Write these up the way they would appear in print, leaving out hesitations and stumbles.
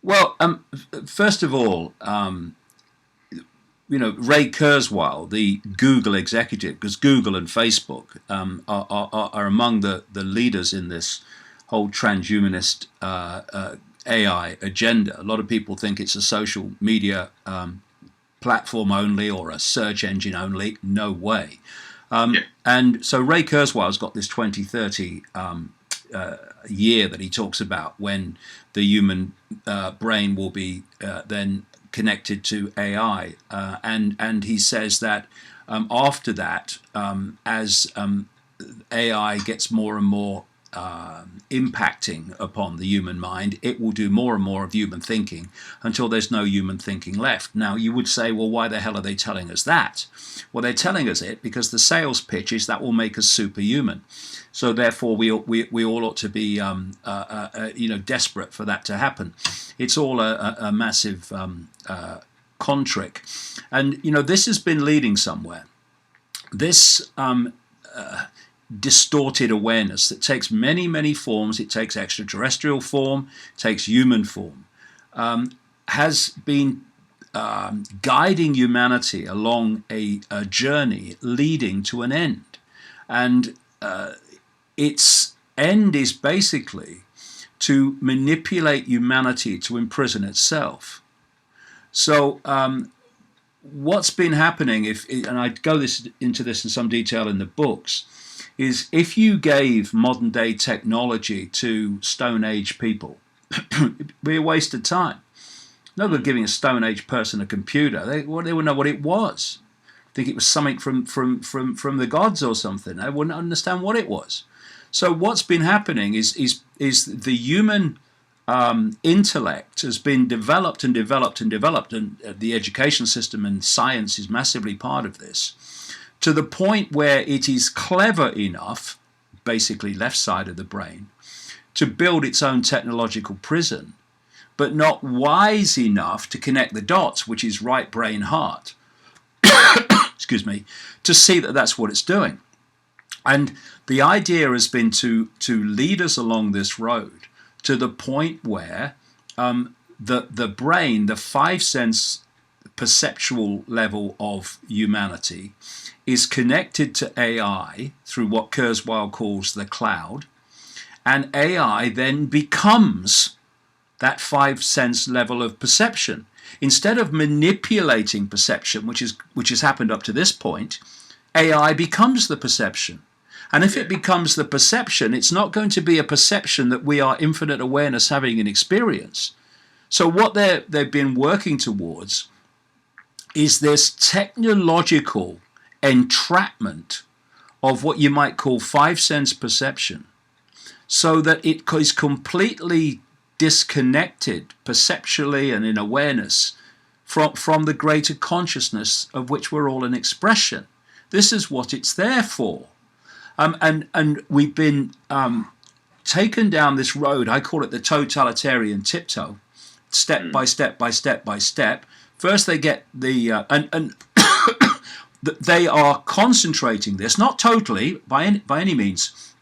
Well, first of all, Ray Kurzweil, the Google executive, because Google and Facebook are among the leaders in this whole transhumanist AI agenda. A lot of people think it's a social media platform only or a search engine only. No way. Yeah. And so Ray Kurzweil's got this 2030 year that he talks about when the human brain will be then connected to AI, and he says that after that, as AI gets more and more impacting upon the human mind, it will do more and more of human thinking until there's no human thinking left. Now, you would say, well, why the hell are they telling us that? Well, they're telling us it because the sales pitch is that will make us superhuman. So therefore, we all ought to be desperate for that to happen. It's all a massive con trick, and this has been leading somewhere. This distorted awareness that takes many forms. It takes extraterrestrial form, takes human form, has been guiding humanity along a journey leading to an end, and its end is basically to manipulate humanity to imprison itself. So what's been happening, and I go into this in some detail in the books, is if you gave modern day technology to Stone Age people, it'd be a waste of time. No good giving a Stone Age person a computer. They wouldn't know what it was. Think it was something from the gods or something. They wouldn't understand what it was. So what's been happening is the human intellect has been developed and developed and developed, and the education system and science is massively part of this, to the point where it is clever enough, basically left side of the brain, to build its own technological prison, but not wise enough to connect the dots, which is right brain heart, excuse me, to see that that's what it's doing. And the idea has been to lead us along this road to the point where the brain, the five sense perceptual level of humanity, is connected to AI through what Kurzweil calls the cloud, and AI then becomes that five sense level of perception. Instead of manipulating perception, which has happened up to this point, AI becomes the perception. And if it becomes the perception, it's not going to be a perception that we are infinite awareness having an experience. So what they've been working towards is this technological entrapment of what you might call five sense perception, so that it is completely disconnected perceptually and in awareness from the greater consciousness of which we're all an expression. This is what it's there for. And we've been taken down this road. I call it the totalitarian tiptoe, step by step by step by step. First, they get the and they are concentrating this, not totally by any means,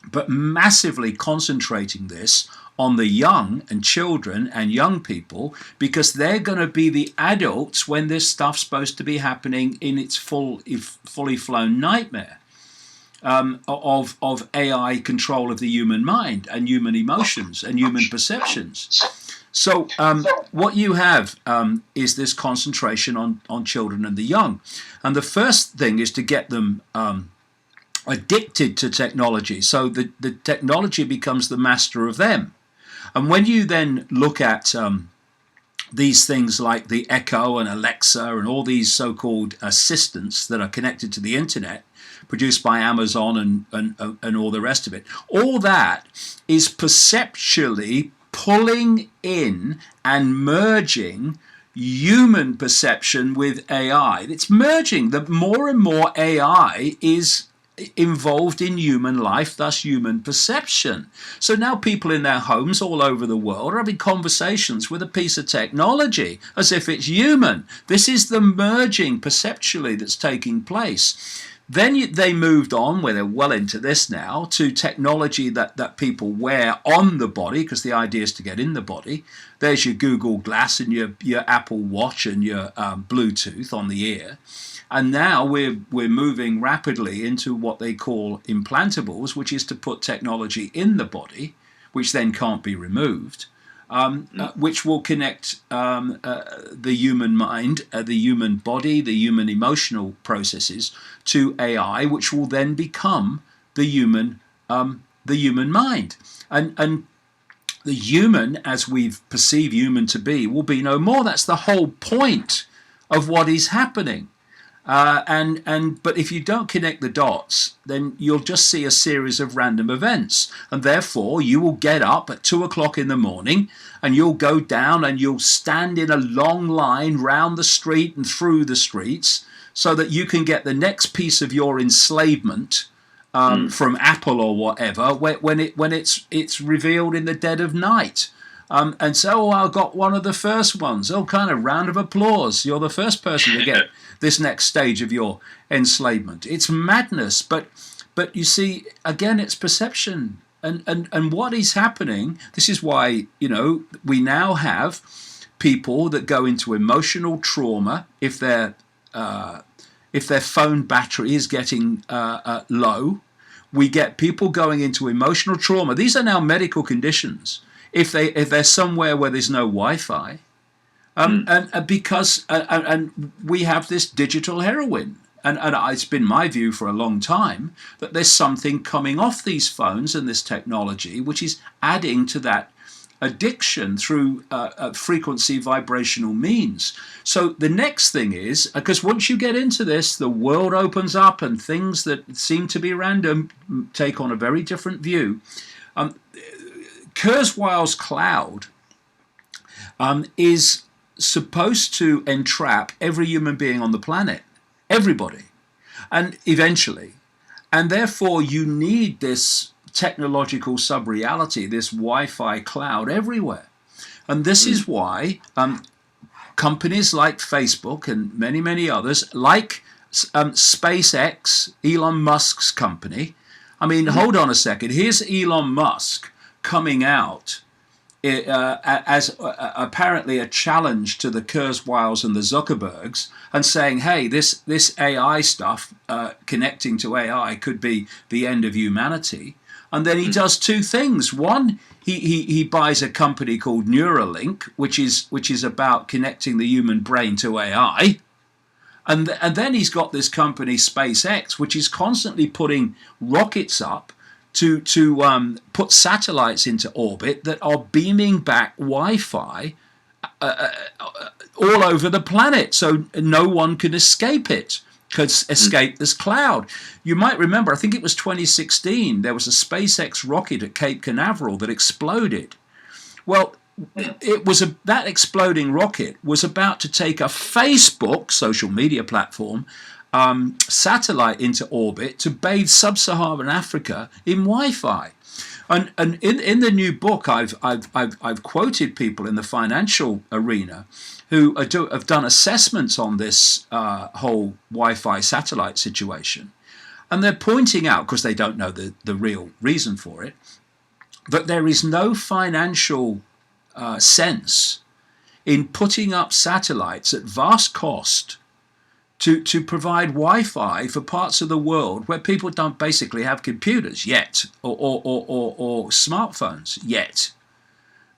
but massively concentrating this on the young and children and young people, because they're going to be the adults when this stuff's supposed to be happening in its fully flown nightmare. Of AI control of the human mind and human emotions and human perceptions. So what you have is this concentration on children and the young. And the first thing is to get them addicted to technology, so the technology becomes the master of them. And when you then look at these things like the Icke and Alexa and all these so-called assistants that are connected to the internet, produced by Amazon and all the rest of it, all that is perceptually pulling in and merging human perception with AI. It's merging. The more and more AI is involved in human life, thus human perception. So now people in their homes all over the world are having conversations with a piece of technology as if it's human. This is the merging perceptually that's taking place. Then they moved on, where they're well into this now, to technology that people wear on the body, because the idea is to get in the body. There's your Google Glass and your Apple Watch and your Bluetooth on the ear. And now we're moving rapidly into what they call implantables, which is to put technology in the body, which then can't be removed, which will connect the human mind, the human body, the human emotional processes to AI, which will then become the human mind. And the human, as we perceive human to be, will be no more. That's the whole point of what is happening. But if you don't connect the dots, then you'll just see a series of random events, and therefore you will get up at 2 o'clock in the morning, and you'll go down and you'll stand in a long line round the street and through the streets, so that you can get the next piece of your enslavement from Apple or whatever when it's revealed in the dead of night. And so, I got one of the first ones. Oh, kind of round of applause. You're the first person to get this next stage of your enslavement. It's madness, but you see, again, it's perception. And what is happening, this is why, we now have people that go into emotional trauma if their phone battery is getting low. We get people going into emotional trauma. These are now medical conditions. If they're somewhere where there's no Wi-Fi, and because we have this digital heroin, and it's been my view for a long time that there's something coming off these phones and this technology which is adding to that addiction through frequency vibrational means. So the next thing is, because once you get into this, the world opens up and things that seem to be random take on a very different view. Kurzweil's cloud is supposed to entrap every human being on the planet, everybody, and eventually. And therefore you need this technological sub-reality, this Wi-Fi cloud everywhere. And this is why companies like Facebook and many, many others, like SpaceX, Elon Musk's company. I mean, hold on a second. Here's Elon Musk coming out as apparently a challenge to the Kurzweils and the Zuckerbergs, and saying, hey, this AI stuff connecting to AI could be the end of humanity. And then he does two things. One, he buys a company called Neuralink, which is about connecting the human brain to AI. And then he's got this company, SpaceX, which is constantly putting rockets up to put satellites into orbit that are beaming back Wi-Fi all over the planet, so no one can escape it, could escape this cloud. You might remember, I think it was 2016, there was a SpaceX rocket at Cape Canaveral that exploded. Well, that exploding rocket was about to take a Facebook social media platform satellite into orbit to bathe sub-Saharan Africa in Wi-Fi. And in the new book, I've quoted people in the financial arena who have done assessments on this whole Wi-Fi satellite situation. And they're pointing out, because they don't know the real reason for it, that there is no financial sense in putting up satellites at vast cost to provide Wi-Fi for parts of the world where people don't basically have computers yet, or smartphones yet.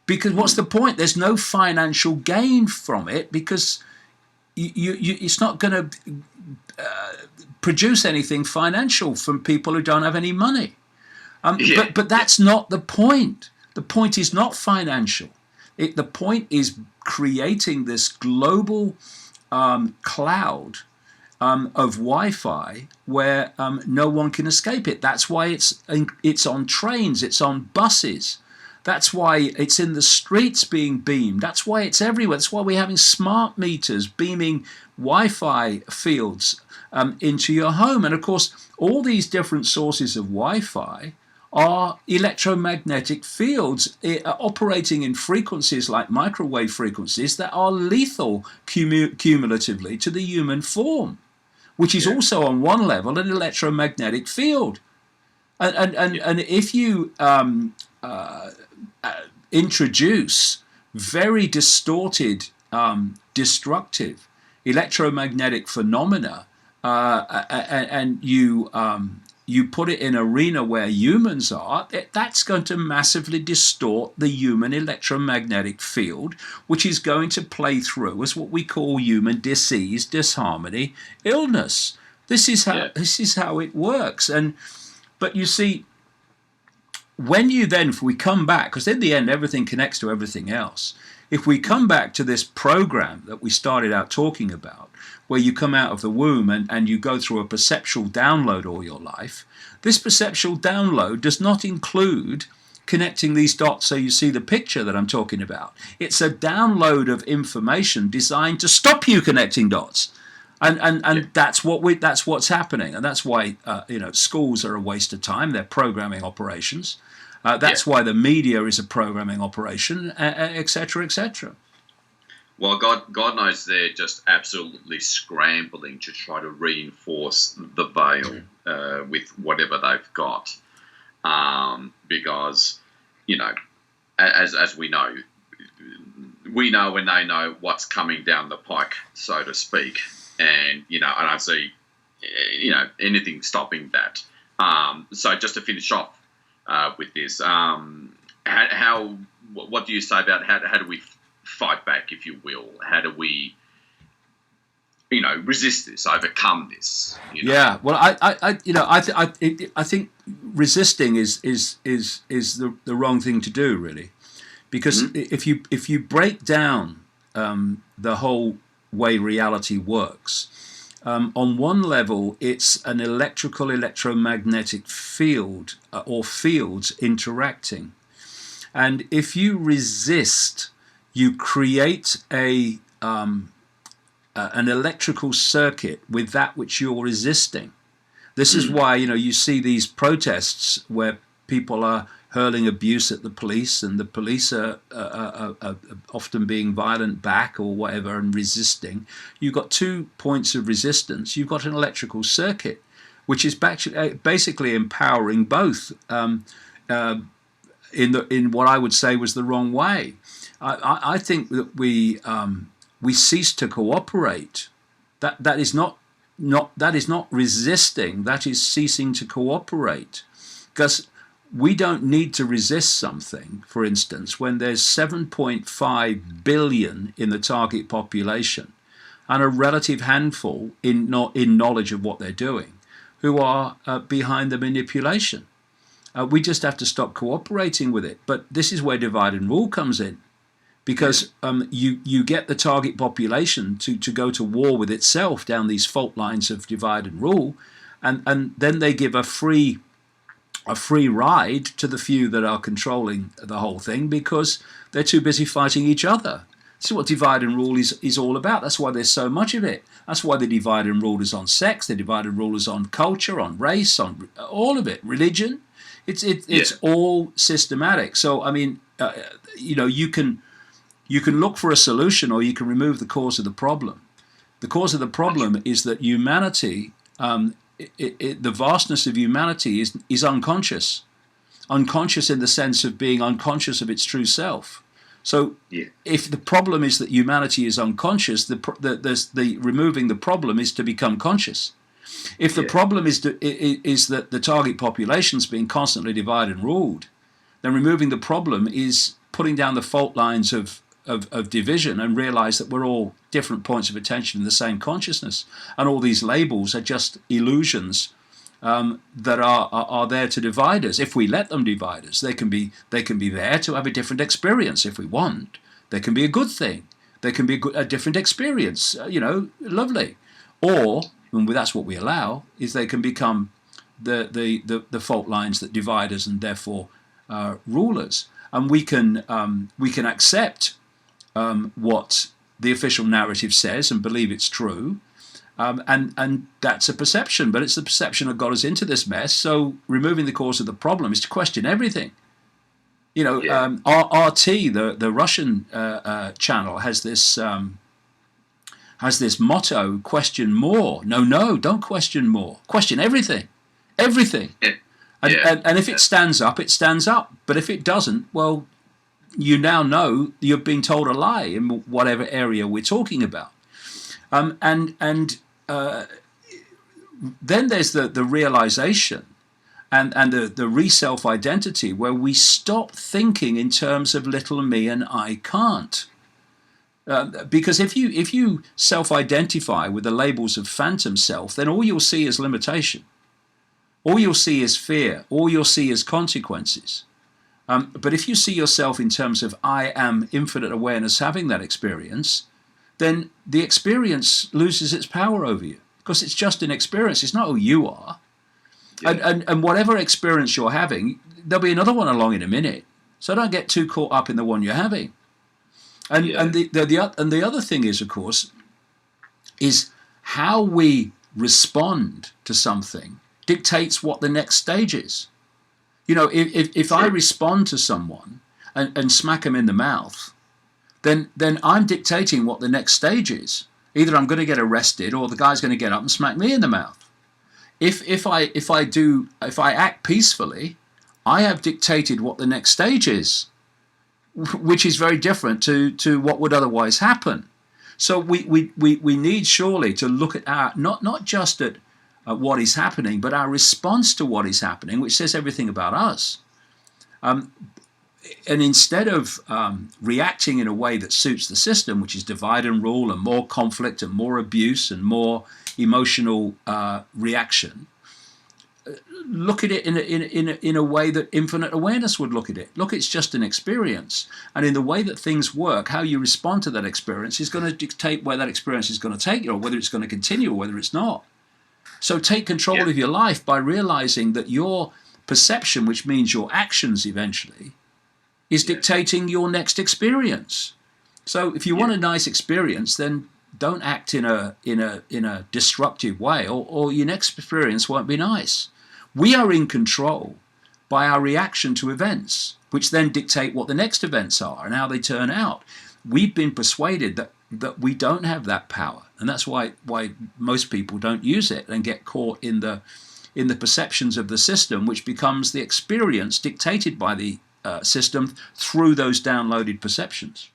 Because what's the point? There's no financial gain from it, because it's not going to produce anything financial from people who don't have any money. But that's not the point. The point is not financial. The point is creating this global cloud of Wi-Fi where no one can escape it. That's why it's on trains, it's on buses. That's why it's in the streets being beamed. That's why it's everywhere. That's why we're having smart meters beaming Wi-Fi fields into your home. And of course, all these different sources of Wi-Fi are electromagnetic fields operating in frequencies like microwave frequencies that are lethal cumulatively to the human form. which is Yeah. also on one level an electromagnetic field. And if you introduce very distorted, destructive electromagnetic phenomena, and you put it in an arena where humans are, that's going to massively distort the human electromagnetic field, which is going to play through as what we call human disease, disharmony, illness. Yeah. This is how it works. But you see, when you then, if we come back, because in the end everything connects to everything else, if we come back to this program that we started out talking about, where you come out of the womb and you go through a perceptual download all your life, this perceptual download does not include connecting these dots so you see the picture that I'm talking about. It's a download of information designed to stop you connecting dots. And that's what's happening, and that's why schools are a waste of time. They're programming operations. That's why the media is a programming operation, etc., etc. Well, God knows they're just absolutely scrambling to try to reinforce the veil with whatever they've got, because as we know and they know what's coming down the pike, so to speak, and I don't see anything stopping that. So just to finish off with this, what do you say about how do we fight back, if you will? How do we, resist this, overcome this? Yeah, well, I think resisting is the wrong thing to do, really, because if you break down the whole way reality works, on one level, it's an electromagnetic field or fields interacting, and if you resist, you create an electrical circuit with that which you're resisting. This is why you see these protests where people are hurling abuse at the police, and the police are often being violent back or whatever and resisting. You've got 2 points of resistance. You've got an electrical circuit, which is basically empowering both in what I would say was the wrong way. I think that we cease to cooperate. That is not resisting. That is ceasing to cooperate, because we don't need to resist something. For instance, when there's 7.5 billion in the target population, and a relative handful in knowledge of what they're doing, who are behind the manipulation. We just have to stop cooperating with it. But this is where divide and rule comes in, because you get the target population to go to war with itself down these fault lines of divide and rule, and then they give a free ride to the few that are controlling the whole thing, because they're too busy fighting each other. This is what divide and rule is all about. That's why there's so much of it. That's why the divide and rule is on sex, the divide and rule is on culture, on race, on all of it, religion. It's all systematic. So I mean, you can look for a solution, or you can remove the cause of the problem. The cause of the problem is that humanity, the vastness of humanity is unconscious. Unconscious in the sense of being unconscious of its true self. So if the problem is that humanity is unconscious, the removing the problem is to become conscious. If the problem is that the target population is being constantly divided and ruled, then removing the problem is putting down the fault lines of division and realize that we're all different points of attention in the same consciousness, and all these labels are just illusions that are there to divide us. If we let them divide us, they can be there to have a different experience if we want. They can be a good thing. They can be a different experience. Lovely. Or, and that's what we allow, is they can become the fault lines that divide us and therefore rule us. And we can accept what the official narrative says and believe it's true, and that's a perception, but it's the perception that got us into this mess. So removing the cause of the problem is to question everything. RT, the Russian channel, has this has this motto: question more. No, no, don't question more. Question everything, everything. And if it stands up, it stands up. But if it doesn't, well, you now know you've been told a lie in whatever area we're talking about. Then there's the realization and the re-self identity, where we stop thinking in terms of little me and I can't. Because if you self-identify with the labels of phantom self, then all you'll see is limitation. All you'll see is fear. All you'll see is consequences. But if you see yourself in terms of I am infinite awareness having that experience, then the experience loses its power over you, because it's just an experience. It's not who you are. Yeah. And whatever experience you're having, there'll be another one along in a minute. So don't get too caught up in the one you're having. And the other thing is, of course, is how we respond to something dictates what the next stage is. You know, if I respond to someone and smack them in the mouth, then I'm dictating what the next stage is. Either I'm going to get arrested, or the guy's going to get up and smack me in the mouth. If I act peacefully, I have dictated what the next stage is, which is very different to what would otherwise happen. So we need surely to look at our not just at what is happening, but our response to what is happening, which says everything about us. And instead of reacting in a way that suits the system, which is divide and rule and more conflict and more abuse and more emotional reaction, look at it in a way that infinite awareness would look at it. Look, it's just an experience. And in the way that things work, how you respond to that experience is going to dictate where that experience is going to take you, or whether it's going to continue or whether it's not. So take control of your life by realizing that your perception, which means your actions eventually, is dictating your next experience. So if you want a nice experience, then don't act in a disruptive way, or your next experience won't be nice. We are in control by our reaction to events, which then dictate what the next events are and how they turn out. We've been persuaded that we don't have that power, and that's why most people don't use it and get caught in the perceptions of the system, which becomes the experience dictated by the system through those downloaded perceptions.